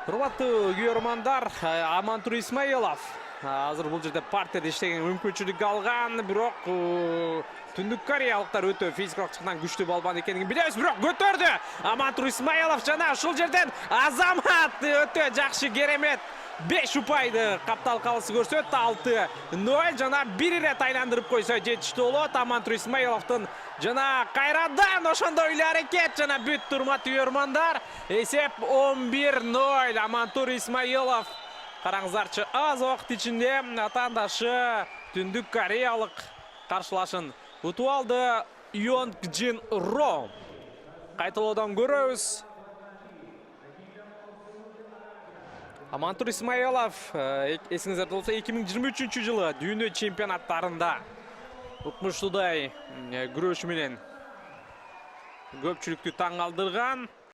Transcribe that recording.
Урматтуу көрөрмандар, Амантур Исмаилов азыр бул жерде партияда иштеген мүмкүнчүлүк алган, бирок Түндүк Кореялыктар өтө физикалык жактан күчтүү балбан экенин билебиз, бирок көтөрдү. Амантур Исмаилов жана ушул жерден Азамат өтө жакшы керемет 5 упайды каптал калысы көрсөттү. 6-0 жана бир ирет айландырып койсо жетиштүү болот. Амантур Исмаиловдун жана кайрадан ошондой эле аракет жана бүт урматтуу көрөрмандар. Эсеп 11-0. Амантур Исмаилов караңыздарчы аз убакыт ичинде атаандашы Түндүк Кореялык каршылашын утуп алды. Йонг Джин Ро. Кайталоодон көрөбүз. Амантур Исмаилов эсиңиздерде болсо 2023-жылы дүйнө чемпионаттарында укмуштуудай күрөшү менен көпчүлүктү таң калтырган.